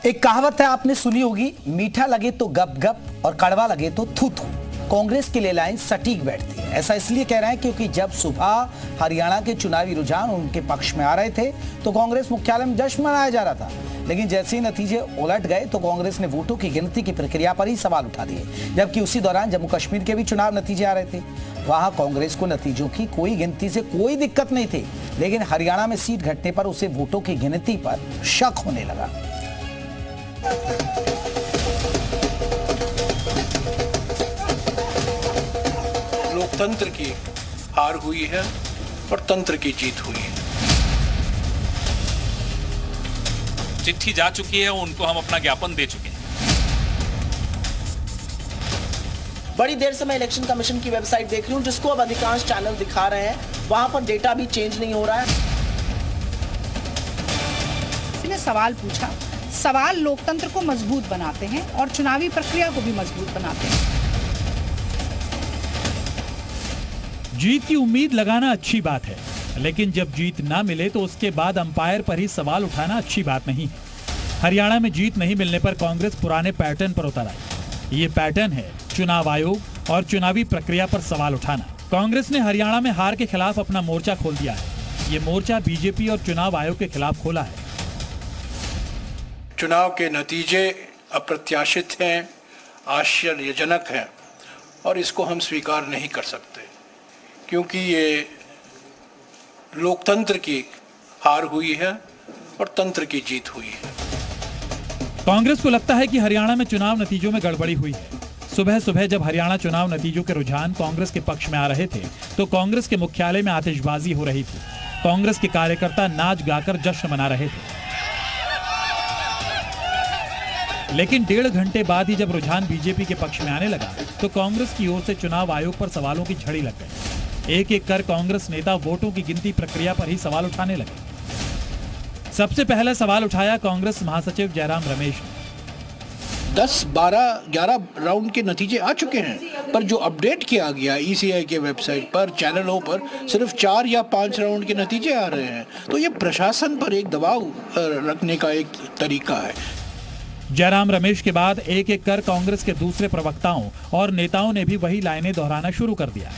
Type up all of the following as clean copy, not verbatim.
एक कहावत है, आपने सुनी होगी, मीठा लगे तो गप गप और कड़वा लगे तो थू थू। कांग्रेस के लिए लाइन सटीक बैठती है। ऐसा इसलिए कह रहे हैं क्योंकि जब सुबह हरियाणा के चुनावी रुझान उनके पक्ष में आ रहे थे तो कांग्रेस मुख्यालय में जश्न मनाया जा रहा था, लेकिन जैसे ही नतीजे उलट गए तो कांग्रेस ने वोटों की गिनती की प्रक्रिया पर ही सवाल उठा दिए। जबकि उसी दौरान जम्मू कश्मीर के भी चुनाव नतीजे आ रहे थे, वहां कांग्रेस को नतीजों की कोई गिनती से कोई दिक्कत नहीं थी, लेकिन हरियाणा में सीट घटने पर उसे वोटों की गिनती पर शक होने लगा। लोकतंत्र की हार हुई है और तंत्र की जीत हुई है। चिट्ठी जा चुकी है, उनको हम अपना ज्ञापन दे चुके हैं। बड़ी देर से मैं इलेक्शन कमीशन की वेबसाइट देख रही हूं, जिसको अब अधिकांश चैनल दिखा रहे हैं, वहां पर डेटा भी चेंज नहीं हो रहा है। मैंने सवाल पूछा, सवाल लोकतंत्र को मजबूत बनाते हैं और चुनावी प्रक्रिया को भी मजबूत बनाते हैं। जीत की उम्मीद लगाना अच्छी बात है, लेकिन जब जीत ना मिले तो उसके बाद अंपायर पर ही सवाल उठाना अच्छी बात नहीं। हरियाणा में जीत नहीं मिलने पर कांग्रेस पुराने पैटर्न पर उतर आई। ये पैटर्न है चुनाव आयोग और चुनावी प्रक्रिया पर सवाल उठाना। कांग्रेस ने हरियाणा में हार के खिलाफ अपना मोर्चा खोल दिया है। ये मोर्चा बीजेपी और चुनाव आयोग के खिलाफ खोला है। चुनाव के नतीजे अप्रत्याशित हैं, आश्चर्यजनक हैं और इसको हम स्वीकार नहीं कर सकते, क्योंकि ये लोकतंत्र की हार हुई है और तंत्र की जीत हुई है। कांग्रेस को लगता है कि हरियाणा में चुनाव नतीजों में गड़बड़ी हुई है। सुबह सुबह जब हरियाणा चुनाव नतीजों के रुझान कांग्रेस के पक्ष में आ रहे थे तो कांग्रेस के मुख्यालय में आतिशबाजी हो रही थी। कांग्रेस के कार्यकर्ता नाच गाकर जश्न मना रहे थे, लेकिन 1.5 घंटे बाद ही जब रुझान बीजेपी के पक्ष में आने लगा तो कांग्रेस की ओर से चुनाव आयोग पर सवालों की झड़ी लग गई। एक एक कर कांग्रेस नेता वोटों की गिनती प्रक्रिया पर ही सवाल उठाने लगे। सबसे पहले सवाल उठाया कांग्रेस महासचिव जयराम रमेश ने। 10, 12, 11 राउंड के नतीजे आ चुके हैं, पर जो अपडेट किया गया ईसीआई के वेबसाइट पर, चैनलों पर सिर्फ 4 या 5 राउंड के नतीजे आ रहे हैं। तो ये प्रशासन पर एक दबाव रखने का एक तरीका है। जयराम रमेश के बाद एक एक कर कांग्रेस के दूसरे प्रवक्ताओं और नेताओं ने भी वही लाइनें दोहराना शुरू कर दिया।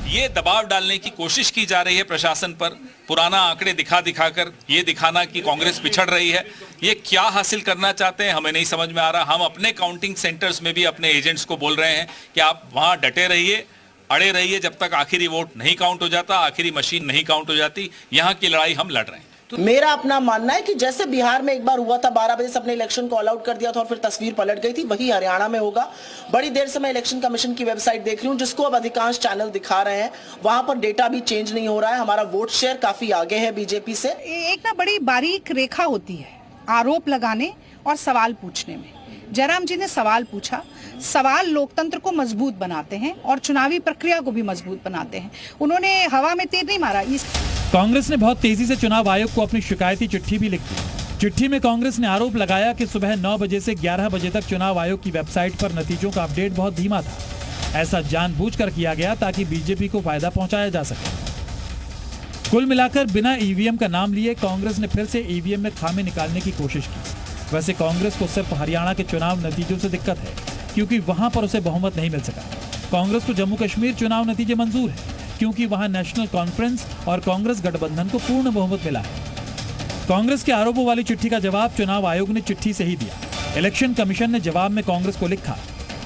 ये दबाव डालने की कोशिश की जा रही है प्रशासन पर, पुराना आंकड़े दिखा दिखाकर ये दिखाना कि कांग्रेस पिछड़ रही है। ये क्या हासिल करना चाहते हैं हमें नहीं समझ में आ रहा। हम अपने काउंटिंग सेंटर्स में भी अपने एजेंट्स को बोल रहे हैं कि आप वहां डटे रहिए, अड़े रहिए, जब तक आखिरी वोट नहीं काउंट हो जाता, आखिरी मशीन नहीं काउंट हो जाती। यहाँ की लड़ाई हम लड़ रहे हैं। तो मेरा अपना मानना है कि जैसे बिहार में एक बार हुआ था, 12 बजे से अपने इलेक्शन को ऑल आउट कर दिया था और फिर तस्वीर पलट गई थी, वही हरियाणा में होगा। बड़ी देर से मैं इलेक्शन कमीशन की वेबसाइट देख रही हूं, जिसको अब अधिकांश चैनल दिखा रहे हैं, वहां पर डेटा भी चेंज नहीं हो रहा है। हमारा वोट शेयर काफी आगे है बीजेपी से। एक ना बड़ी बारीक रेखा होती है आरोप लगाने और सवाल पूछने में। जयराम जी ने सवाल पूछा, सवाल लोकतंत्र को मजबूत बनाते हैं और चुनावी प्रक्रिया को भी मजबूत बनाते हैं। उन्होंने हवा में तीर नहीं मारा। कांग्रेस ने बहुत तेजी से चुनाव आयोग को अपनी शिकायती चिट्ठी भी लिख दी। चिट्ठी में कांग्रेस ने आरोप लगाया कि सुबह 9 बजे से 11 बजे तक चुनाव आयोग की वेबसाइट पर नतीजों का अपडेट बहुत धीमा था। ऐसा जानबूझकर किया गया ताकि बीजेपी को फायदा पहुंचाया जा सके। कुल मिलाकर बिना ईवीएम का नाम लिए कांग्रेस ने फिर से ईवीएम में खामी निकालने की कोशिश की। वैसे कांग्रेस को सिर्फ हरियाणा के चुनाव नतीजों से दिक्कत है, क्योंकि वहां पर उसे बहुमत नहीं मिल सका। कांग्रेस को जम्मू कश्मीर चुनाव नतीजे मंजूर है, क्योंकि वहां नेशनल कॉन्फ्रेंस और कांग्रेस गठबंधन को पूर्ण बहुमत मिला है। कांग्रेस के आरोपों वाली चिट्ठी का जवाब चुनाव आयोग ने चिट्ठी से ही दिया। इलेक्शन कमीशन ने जवाब में कांग्रेस को लिखा,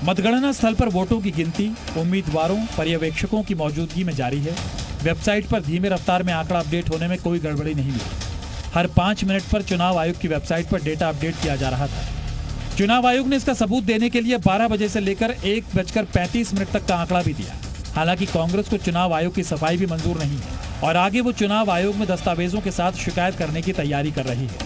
मतगणना स्थल पर वोटों की गिनती उम्मीदवारों पर्यवेक्षकों की मौजूदगी में जारी है। वेबसाइट पर धीमे रफ्तार में आंकड़ा अपडेट होने में कोई गड़बड़ी नहीं मिली। हर 5 मिनट पर चुनाव आयोग की वेबसाइट पर डेटा अपडेट किया जा रहा था। चुनाव आयोग ने इसका सबूत देने के लिए 12 बजे से लेकर 1:35 तक का आंकड़ा भी दिया। हालांकि कांग्रेस को चुनाव आयोग की सफाई भी मंजूर नहीं है और आगे वो चुनाव आयोग में दस्तावेजों के साथ शिकायत करने की तैयारी कर रही है।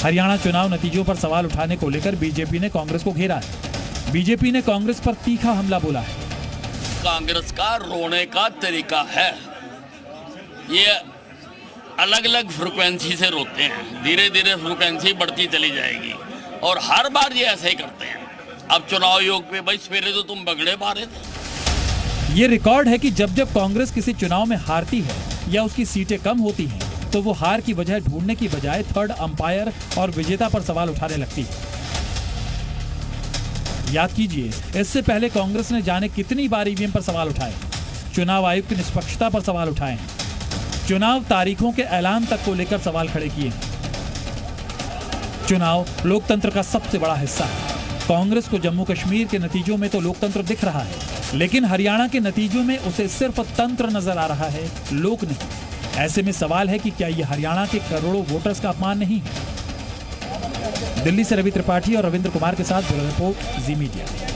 हरियाणा चुनाव नतीजों पर सवाल उठाने को लेकर बीजेपी ने कांग्रेस को घेरा है। बीजेपी ने कांग्रेस पर तीखा हमला बोला है। कांग्रेस का रोने का तरीका है, ये अलग अलग फ्रिक्वेंसी से रोते हैं, धीरे धीरे फ्रिक्वेंसी बढ़ती चली जाएगी और हर बार ये ऐसे ही करते हैं। अब चुनाव आयोग पे भाई सवेरे तो तुम बगड़े पा रहे थे। ये रिकॉर्ड है कि जब जब कांग्रेस किसी चुनाव में हारती है या उसकी सीटें कम होती हैं तो वो हार की वजह ढूंढने की बजाय थर्ड अंपायर और विजेता पर सवाल उठाने लगती है। याद कीजिए, इससे पहले कांग्रेस ने जाने कितनी बार ईवीएम पर सवाल उठाए, चुनाव आयोग की निष्पक्षता पर सवाल उठाए हैं, चुनाव तारीखों के ऐलान तक को लेकर सवाल खड़े किए हैं। चुनाव लोकतंत्र का सबसे बड़ा हिस्सा है। कांग्रेस को जम्मू कश्मीर के नतीजों में तो लोकतंत्र दिख रहा है, लेकिन हरियाणा के नतीजों में उसे सिर्फ तंत्र नजर आ रहा है, लोक नहीं। ऐसे में सवाल है कि क्या ये हरियाणा के करोड़ों वोटर्स का अपमान नहीं है? दिल्ली से रवि त्रिपाठी और रविंद्र कुमार के साथ ब्यूरो रिपोर्ट, जी मीडिया।